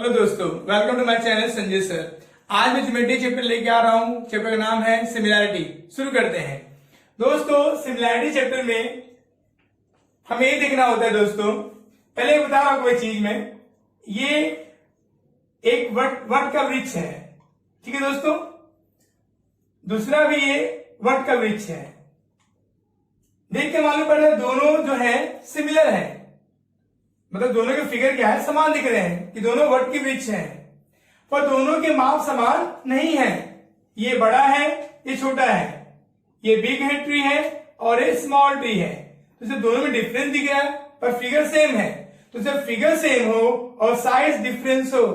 Hello दोस्तों, welcome to my channel Sanjay sir. आज मैं ज्योमेट्री चैप्टर लेके आ रहा हूं। चैप्टर का नाम है सिमिलैरिटी। शुरू करते हैं दोस्तों। सिमिलैरिटी चैप्टर में हमें ये देखना होता है दोस्तों। पहले बता रहा हूं कोई चीज में, ये एक वट का वृक्ष है, ठीक है दोस्तों। दूसरा भी ये वट का वृक्ष है। देख के मालूम पड़ रहा है दोनों जो है सिमिलर है, मतलब दोनों के फिगर क्या है, समान दिख रहे हैं कि दोनों वट की वृक्ष हैं, पर दोनों के माप समान नहीं है। ये बड़ा है, ये छोटा है, ये बिग है ट्री है और ये स्मॉल ट्री है। तो जब दोनों में डिफरेंस दिख रहा है पर फिगर सेम है, तो जब फिगर सेम हो और साइज डिफरेंस हो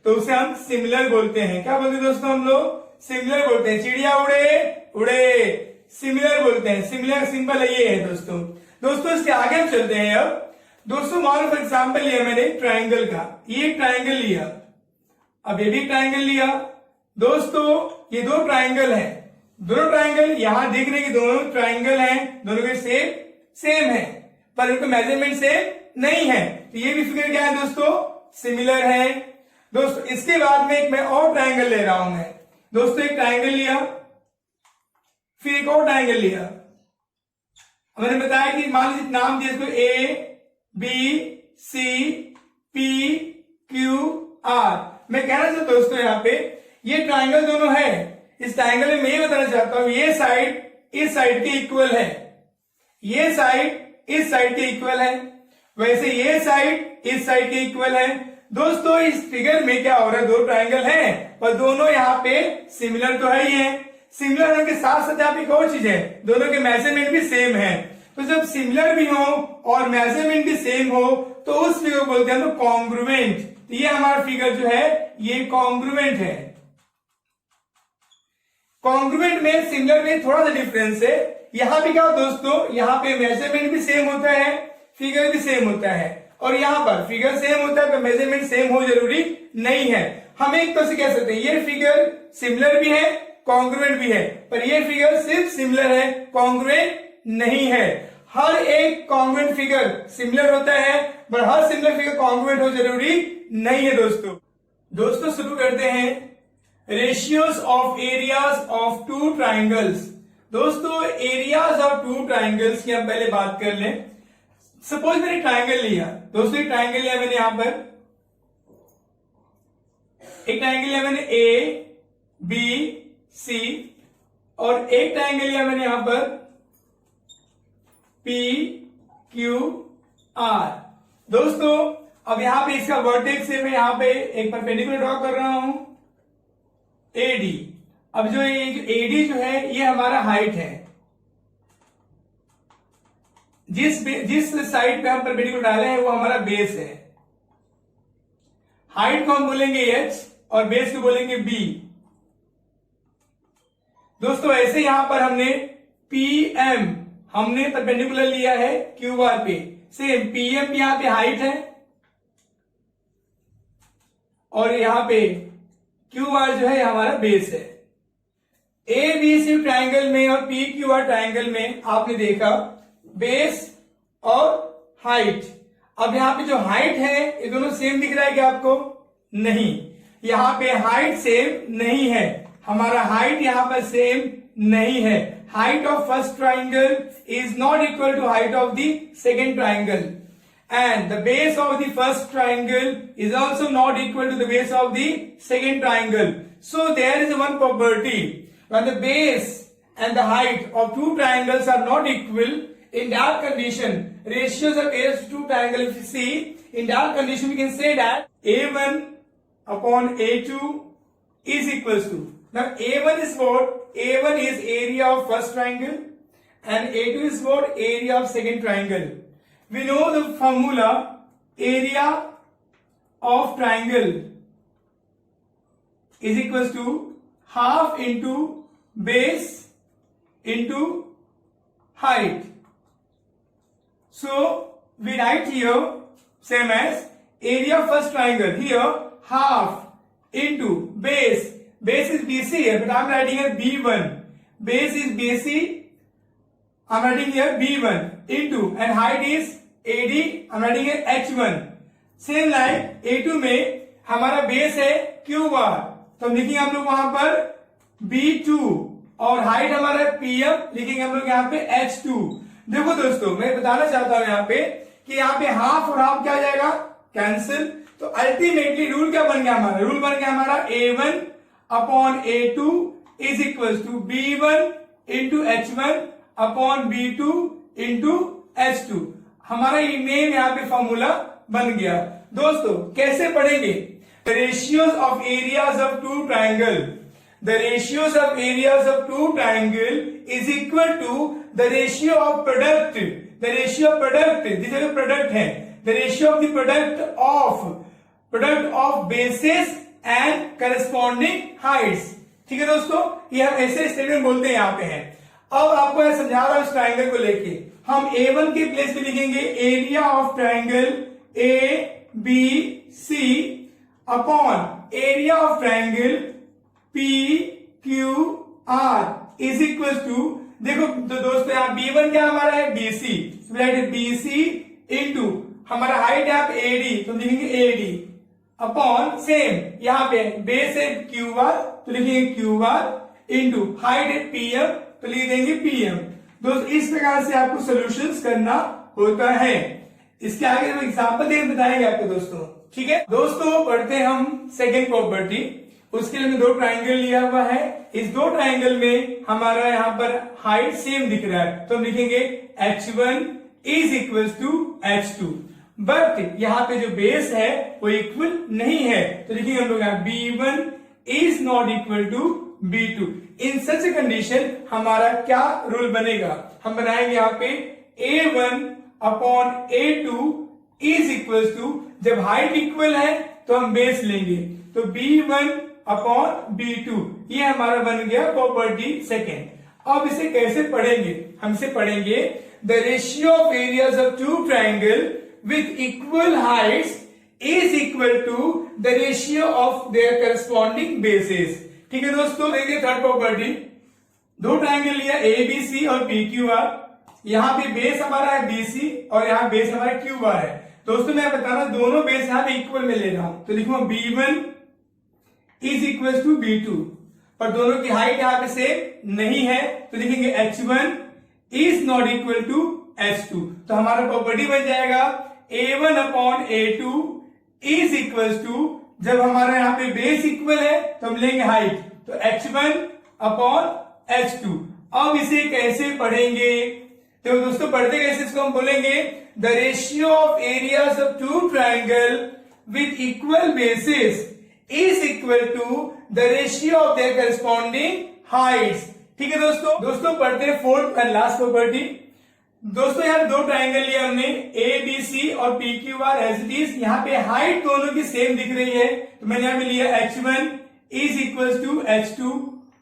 तो उसे हम सिमिलर बोलते हैं। क्या बोलते हैं दोस्तों? हम लोग सिमिलर बोलते हैं। चिड़िया उड़े उड़े, सिमिलर बोलते हैं। सिमिलर सिंपल ये है दोस्तों। इसके आगे हम चलते हैं। अब दोस्तों मान लो फॉर एग्जाम्पल लिया मैंने ट्राइंगल का, ये ट्राइंगल लिया, अब ये भी ट्राइंगल लिया। दोस्तों ये दो ट्राइंगल है, दोनों ट्राइंगल यहां दिख रहे कि दोनों ट्राइंगल हैं, दोनों के शेप सेम है पर उनका मेजरमेंट सेम नहीं है। तो ये भी फिगर क्या है दोस्तों? सिमिलर है। दोस्तों इसके बाद में एक मैं और ट्राइंगल ले रहा हूं मैं। दोस्तों एक ट्राइंगल लिया, फिर एक और ट्राइंगल लिया। मैंने बताया कि मान लीजिए नाम दिया इसको A B C P Q R. मैं कहना चाहता हूं दोस्तों यहाँ पे ये ट्राइंगल दोनों है। इस ट्राइंगल में मैं ये बताना चाहता हूं ये साइड इस साइड के इक्वल है, ये साइड इस साइड के इक्वल है, वैसे ये साइड इस साइड के इक्वल है। दोस्तों इस फिगर में क्या हो रहा है, दो ट्राइंगल हैं पर दोनों यहाँ पे सिमिलर तो है ही है। सिमिलर होने के साथ साथ यहाँ पे एक और चीज है, दोनों के मेजरमेंट भी सेम है। तो जब सिमिलर भी हो और मेजरमेंट भी सेम हो तो उस फिगर को बोलते हैं कॉन्ग्रुएंट। तो ये हमारा फिगर जो है ये कॉन्ग्रुएंट है। कॉन्ग्रुएंट में सिमिलर में थोड़ा सा डिफरेंस है। यहां भी क्या हो दोस्तों, यहाँ पे मेजरमेंट भी सेम होता है, फिगर भी सेम होता है, और यहाँ पर फिगर सेम होता है पर मेजरमेंट सेम हो जरूरी नहीं है। हम एक तो से कह सकते हैं ये फिगर सिमिलर भी है, कॉन्ग्रुएंट भी है, पर ये फिगर सिर्फ सिमिलर है, कॉन्ग्रुएंट नहीं है। हर एक कॉन्ग्रुएंट फिगर सिमिलर होता है पर हर सिमिलर फिगर कॉन्ग्रुएंट हो जरूरी नहीं है दोस्तों शुरू करते हैं ratios of areas of two triangles. दोस्तों एरियाज ऑफ टू ट्राइंगल्स की हम पहले बात कर लें। सपोज मैंने ट्राइंगल लिया, दोस्तों एक ट्राइंगल लिया मैंने यहां पर, एक ट्राइंगल लिया मैंने ए बी सी, और एक ट्राइंगल लिया मैंने यहां पर पी क्यू आर। दोस्तों अब यहां पे इसका वर्टेक्स से मैं यहां पे एक परपेंडिकुलर ड्रॉ कर रहा हूं एडी। अब जो ये एडी जो है ये हमारा हाइट है, जिस साइड पे हम परपेंडिकुलर डाले हैं वो हमारा बेस है। हाइट को हम बोलेंगे एच और बेस को बोलेंगे बी। दोस्तों ऐसे यहां पर हमने पीएम हमने परपेंडिकुलर लिया है क्यू आर पे, सेम पीएम यहां पे हाइट है और यहां पे क्यू आर जो है हमारा बेस है। ए बी सी ट्राइंगल में और पी क्यू आर ट्राइंगल में आपने देखा बेस और हाइट। अब यहां पे जो हाइट है ये दोनों सेम दिख रहा है क्या आपको? नहीं, यहां पे हाइट सेम नहीं है, हमारा हाइट यहां पर सेम नहीं है। Height of first triangle is not equal to height of the second triangle, and the base of the first triangle is also not equal to the base of the second triangle. So there is one property when the base and the height of two triangles are not equal. In that condition, ratios of areas of two triangles, if you see, in that condition we can say that A1 upon A2 is equals to, now A1 is what? A1 is area of first triangle and A2 is what? Area of second triangle. We know the formula area of triangle is equals to half into base into height. So we write here same as area of first triangle, here half into base is BC here, but I'm writing here B1. Base is BC, I'm writing here B1 into, and height is AD, I'm writing here H1. Same like A2 में हमारा base है Q bar, तो हम लिखेंगे हम लोग वहां पर B2 और हाइट हमारा PM, लिखेंगे हम लोग यहाँ पे H2। देखो दोस्तों मैं बताना चाहता हूं यहाँ पे कि यहाँ पे हाफ और हाफ क्या हो जाएगा, कैंसिल। तो अल्टीमेटली रूल क्या बन गया हमारा, रूल बन गया हमारा A1 upon A2 is equal to B1 into H1 upon B2 into H2। हमारा मेन यहाँ पे फॉर्मूला बन गया। दोस्तों कैसे पढ़ेंगे, the ratios of areas of two triangle, the ratios of areas of two triangle is equal to the ratio of product, the ratio of product, जिसे product है, the ratio of the product of bases and corresponding heights. ठीक है दोस्तों, ये हम ऐसे statement बोलते हैं यहाँ पे है। अब आपको मैं समझा रहा हूं इस ट्राइंगल को लेके, हम A1 के प्लेस पे लिखेंगे area of triangle ABC upon area of triangle PQR is equal to, देखो तो दोस्तों यहाँ B1 क्या हमारा है, BC, BC इंटू हमारा हाइट है आप AD, तो लिखेंगे AD अपॉन सेम यहाँ पे बेस है QR, तो लिखेंगे QR इंटू हाइट है PM, तो लिख देंगे PM। दोस्तों इस प्रकार से आपको सॉल्यूशंस करना होता है। इसके आगे हम एग्जांपल देकर बताएंगे आपको दोस्तों। ठीक है दोस्तों, पढ़ते हैं हम सेकेंड प्रॉपर्टी। उसके लिए दो ट्राइंगल लिया हुआ है, इस दो ट्राइंगल में हमारा यहाँ पर हाइट सेम दिख रहा है, तो हम लिखेंगे H1 is equal to H2, but यहाँ पे जो बेस है वो इक्वल नहीं है, तो लिखेंगे हम लोग यहाँ B1 is not equal to B2। In such condition हमारा क्या रूल बनेगा, हम बनाएंगे यहाँ पे A1 upon A2 is equal to, जब हाइट इक्वल है तो हम बेस लेंगे, तो B1 अपॉन B2, ये हमारा बन गया प्रॉपर्टी सेकेंड। अब इसे कैसे पढ़ेंगे, हम इसे पढ़ेंगे the ratio of areas of two triangle with equal heights is equal to the ratio of their corresponding bases. ठीक है दोस्तों, देखिए थर्ड प्रॉपर्टी, दो ट्राइंगल लिया ABC और PQR, यहाँ पे बेस हमारा है BC और यहाँ बेस हमारा QR है। दोस्तों मैं बता रहा हूं दोनों बेस यहाँ पे इक्वल में ले रहा हूं, तो लिखूंगा B1 is equal to B2, पर दोनों की हाइट यहाँ पे सेम नहीं है, तो लिखेंगे H1 is not equal to H2। तो हमारा प्रॉपर्टी बन जाएगा A1 upon A2 is equal to, जब हमारा यहाँ पे बेस इक्वल है तो हम लेंगे हाइट, तो H1 अपॉन H2। अब इसे कैसे पढ़ेंगे, तो दोस्तों पढ़ते कैसे, इसको हम बोलेंगे the ratio of areas of two triangle with equal bases is equal to the ratio of their corresponding heights. ठीक है दोस्तों पढ़ते हैं फोर्थ एंड लास्ट प्रॉपर्टी। दोस्तों यहाँ दो ट्राइंगल लिया हमने ABC और PQR एज इट इज, यहाँ पे हाइट दोनों की सेम दिख रही है, तो मैंने यहाँ पे लिया H1 is equal to H2।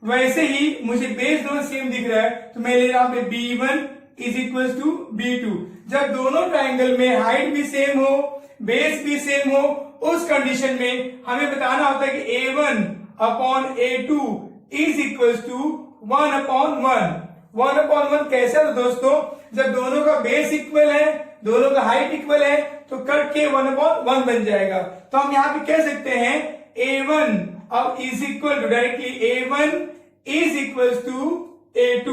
वैसे ही मुझे बेस दोनों सेम दिख रहा है, तो मैं ले रहा हूं B1 is equal to B2। जब दोनों ट्राइंगल में हाइट भी सेम हो, बेस भी सेम हो, उस कंडीशन में हमें बताना होता है कि A1 upon A2 is equal to 1 upon 1। 1 upon 1 कैसे, तो दोस्तों जब दोनों का बेस इक्वल है, दोनों का हाइट इक्वल है, तो कट के 1 अपॉन 1 बन जाएगा। तो हम यहाँ पे कह सकते हैं A1 अब is equal to, directly A1 is equal to A2,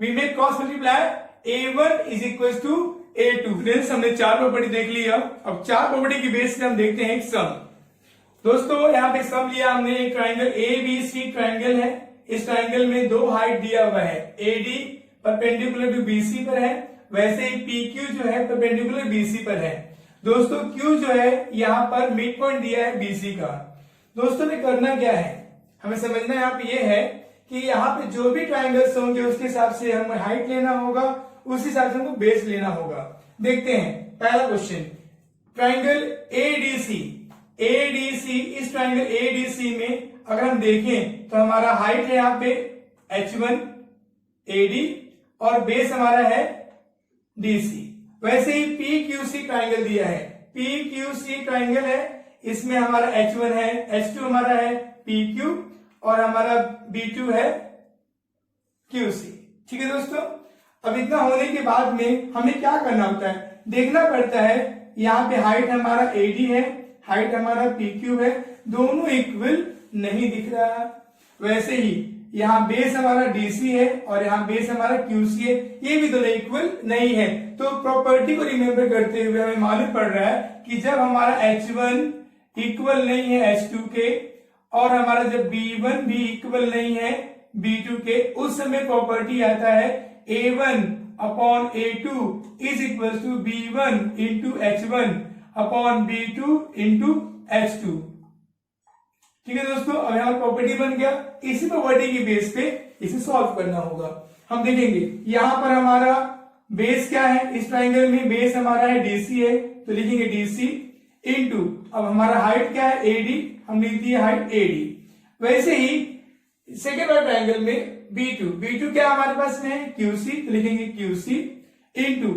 we make cross multiply, A1 is equal to A2। Friends हमने चार प्रॉपर्टी देख लिया, अब चार प्रॉपर्टी की बेस पे हम देखते हैं एक सम। दोस्तों यहाँ पे सम लिया हमने, एक ट्राइंगल ABC ट्राइंगल है, इस ट्राइंगल में दो हाइट दिया हुआ है, AD परपेंडिकुलर टू BC पर है, वैसे ही PQ जो है परपेंडिकुलर BC पर है। दोस्तों Q जो है यहाँ पर मिड पॉइंट दिया है BC का। दोस्तों ने करना क्या है, हमें समझना यहाँ पे ये है कि यहाँ पे जो भी ट्राइंगल्स होंगे उसके हिसाब से हमें हाइट लेना होगा, उस हिसाब से हमको बेस लेना होगा। देखते हैं पहला क्वेश्चन, ट्राइंगल ADC, इस ट्राइंगल ADC में अगर हम देखें तो हमारा हाइट है यहाँ पे H1 AD और बेस हमारा है DC। वैसे ही PQC ट्राइंगल दिया है, PQC ट्राइंगल है, इसमें हमारा H1 है, H2 हमारा है PQ और हमारा B2 है QC। ठीक है दोस्तों, अब इतना होने के बाद में हमें क्या करना होता है, देखना पड़ता है यहाँ पे हाइट हमारा AD है, हाइट हमारा PQ है, दोनों इक्वल नहीं दिख रहा। वैसे ही यहाँ बेस हमारा DC है और यहाँ बेस हमारा QC है, ये भी दोनों इक्वल नहीं है। तो प्रॉपर्टी को रिमेम्बर करते हुए हमें मालूम पड़ रहा है कि जब हमारा H1 इक्वल नहीं है H2 के और हमारा जब B1 भी इक्वल नहीं है B2 के, उस समय प्रॉपर्टी आता है A1 upon A2 is equal to B1 into H1 upon B2 into H2। ठीक है दोस्तों, अब यहाँ प्रॉपर्टी बन गया। इसी प्रॉपर्टी की बेस पे इसे सॉल्व करना होगा। हम देखेंगे यहाँ पर हमारा बेस क्या है, इस ट्राइंगल में बेस हमारा है DC है, तो लिखेंगे DC इंटू, अब हमारा हाइट क्या है AD, हम लिख दिए हाइट AD। वैसे ही सेकेंड वाले ट्राइंगल में B2 क्या हमारे पास में है QC, तो लिखेंगे QC इंटू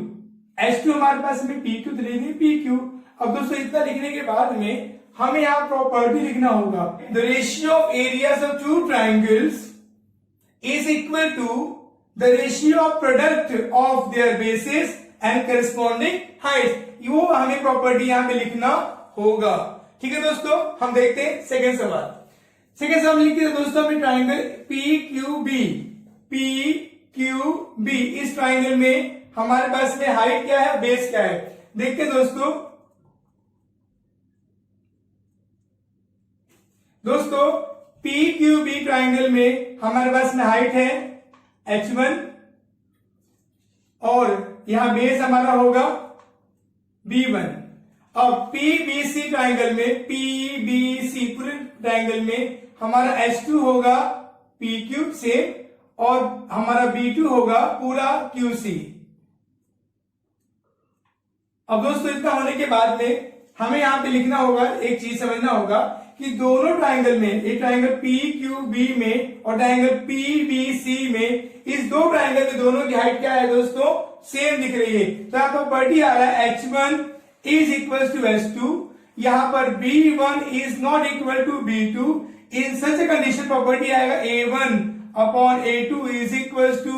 H2 हमारे पास में PQ, तो लिखेंगे PQ। अब दोस्तों इतना लिखने के बाद में हमें यहाँ प्रॉपर्टी लिखना होगा, the ratio of areas of two triangles is equal to the ratio of product of their bases and corresponding height. वो हमें प्रॉपर्टी यहाँ पे लिखना होगा। ठीक है दोस्तों, हम देखते हैं सेकेंड सवाल। सेकेंड सवाल लिखते हैं दोस्तों, हमें ट्राइंगल PQB, इस ट्राइंगल में हमारे पास में हाइट क्या है, बेस क्या है, देखते हैं दोस्तों। PQB ट्राइंगल में हमारे पास में हाइट है H1 और यहां बेस हमारा होगा B1। अब PBC ट्राइंगल में, PBC पूरे ट्राइंगल में हमारा H2 होगा PQ से और हमारा B2 होगा पूरा QC। अब दोस्तों इतना होने के बाद में हमें यहां पे लिखना होगा, एक चीज समझना होगा कि दोनों ट्राइंगल में, एक ट्राइंगल PQB में और ट्राइंगल PBC में, इस दो ट्राइंगल में दोनों की हाइट क्या है दोस्तों, सेम दिख रही है। तो यहाँ पर प्रॉपर्टी आ रहा है H1 is equal to H2, यहाँ पर B1 is not equal to B2। In such a condition property आएगा A1 upon A2 is equal to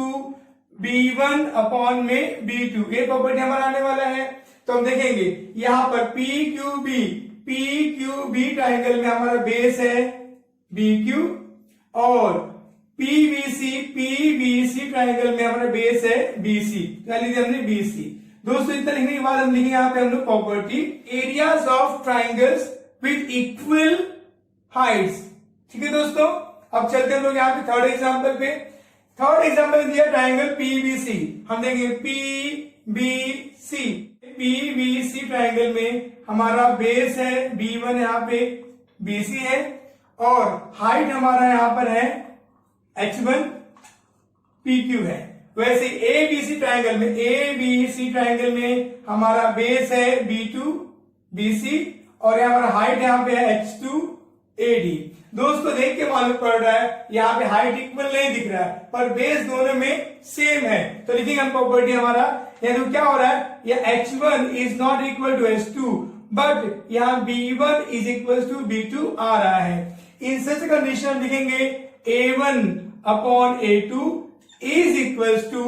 B1 upon में B2। ये प्रॉपर्टी हमारा आने वाला है। तो हम देखेंगे यहाँ पर PQB ट्राइंगल में हमारा बेस है BQ और PBC ट्राइंगल में हमारा बेस है BC। क्या लिखे हमने BC। दोस्तों इतना लिखने के बाद हम लिखेंगे यहाँ पे हम लोग property areas of triangles with equal Heights. ठीक है दोस्तों, अब चलते हम लोग यहाँ पे थर्ड एग्जाम्पल पे। थर्ड एग्जाम्पल दिया ट्राइंगल PBC, हम देखेंगे PBC ट्राइंगल में हमारा बेस है B1, यहाँ पे BC है और हाइट हमारा यहाँ पर है H1 PQ है। वैसे ABC ट्राइंगल में हमारा बेस है B2 BC और हमारा हाइट यहाँ पे है H2 AD। दोस्तों देख के मालूम पड़ रहा है यहाँ पे हाइट इक्वल नहीं दिख रहा है पर बेस दोनों में सेम है। तो लिखेंगे हम प्रॉपर्टी हमारा, यानी क्या हो रहा है, ये H1 is not equal to H2 but यहाँ B1 is equal to B2 आ रहा है। इन सच कंडीशन लिखेंगे A1 upon A2 is equal to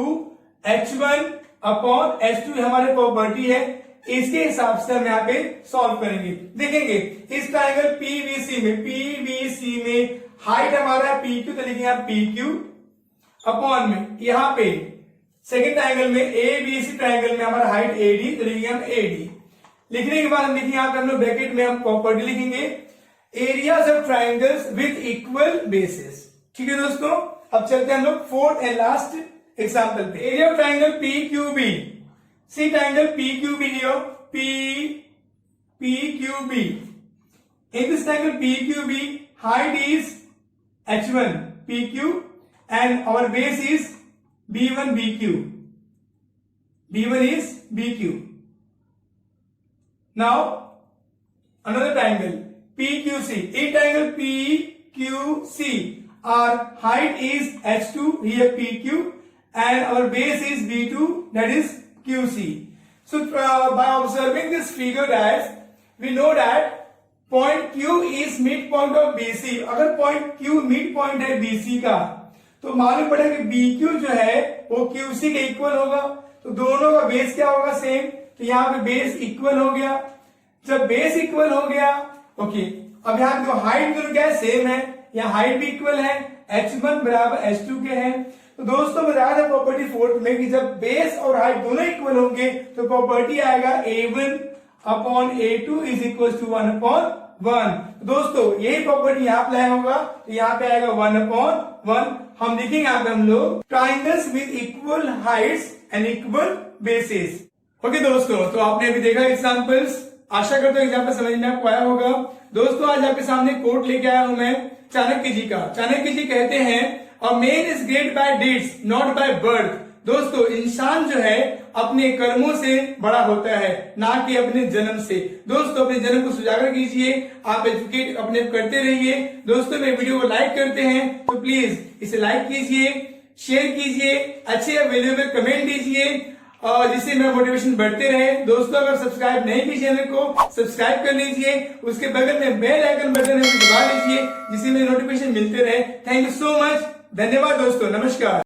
H1 upon H2 हमारी प्रॉपर्टी है। इसके हिसाब से हम यहाँ पे सॉल्व करेंगे। देखेंगे इस ट्राइंगल PBC में हाइट हमारा PQ, तो लिखेंगे आप PQ अपॉन में यहाँ पे सेकेंड ट्राइंगल में ABC ट्राइंगल में हमारा हाइट AD, तो लिखेंगे हम AD। लिखने के बाद हम लिखेंगे यहाँ पे हम लोग ब्रैकेट में हम प्रॉपर्टी लिखेंगे areas of triangles with equal basis. ठीक है दोस्तों, अब चलते हैं हम लोग फोर्थ एंड लास्ट एग्जाम्पल पे। Area of triangle PQB, see triangle PQB here, PQB. In this triangle PQB, height is H1 PQ and our base is B1 BQ. B1 is BQ. Now another triangle PQC. In triangle PQC, our height is H2 here PQ and our base is B2, that is QC. So by observing this figure that we know that point Q is midpoint of BC. अगर point Q midpoint है BC का तो मालूम पड़ेगा कि BQ जो है वो QC के इक्वल होगा। तो दोनों का बेस क्या होगा, सेम। तो यहाँ पे बेस इक्वल हो गया। जब बेस इक्वल हो गया, ओके, अब यहाँ जो हाइट दोनों क्या है, सेम है, यहाँ हाइट भी इक्वल है, h1 बराबर h2 के है। तो दोस्तों बताया था प्रॉपर्टी फोर्थ में कि जब बेस और हाइट दोनों इक्वल होंगे तो प्रॉपर्टी आएगा a1 upon a2 is equal to 1 upon 1। दोस्तों यही प्रॉपर्टी यहाँ अप्लाई होगा, तो यहाँ पे आएगा 1 अपॉन 1। हम देखेंगे यहाँ पे हम लोग triangles with equal Heights and equal basis. Okay दोस्तों, तो आपने अभी देखा एग्जाम्पल्स, आशा करता हूँ एग्जाम्पल समझ में आपको आया होगा। दोस्तों आज आपके सामने कोट लेके आया हूं मैं चाणक्य जी का। चाणक्य जी कहते हैं a man is great by deeds not by birth. दोस्तों इंसान जो है अपने कर्मों से बड़ा होता है, ना कि अपने जन्म से। दोस्तों अपने जन्म को उजागर कीजिए, आप एजुकेट अपने करते रहिए। दोस्तों मेरे वीडियो को लाइक करते हैं तो प्लीज इसे लाइक कीजिए, शेयर कीजिए, अच्छे वैल्यूएबल कमेंट दीजिए और जिससे मेरा मोटिवेशन बढ़ते रहे। दोस्तों अगर सब्सक्राइब नहीं की चैनल को सब्सक्राइब कर लीजिए, उसके बगल में बेल आइकन बटन है उसे दबा लीजिए जिससे मेरे नोटिफिकेशन मिलते रहे। थैंक यू सो मच, धन्यवाद दोस्तों, नमस्कार।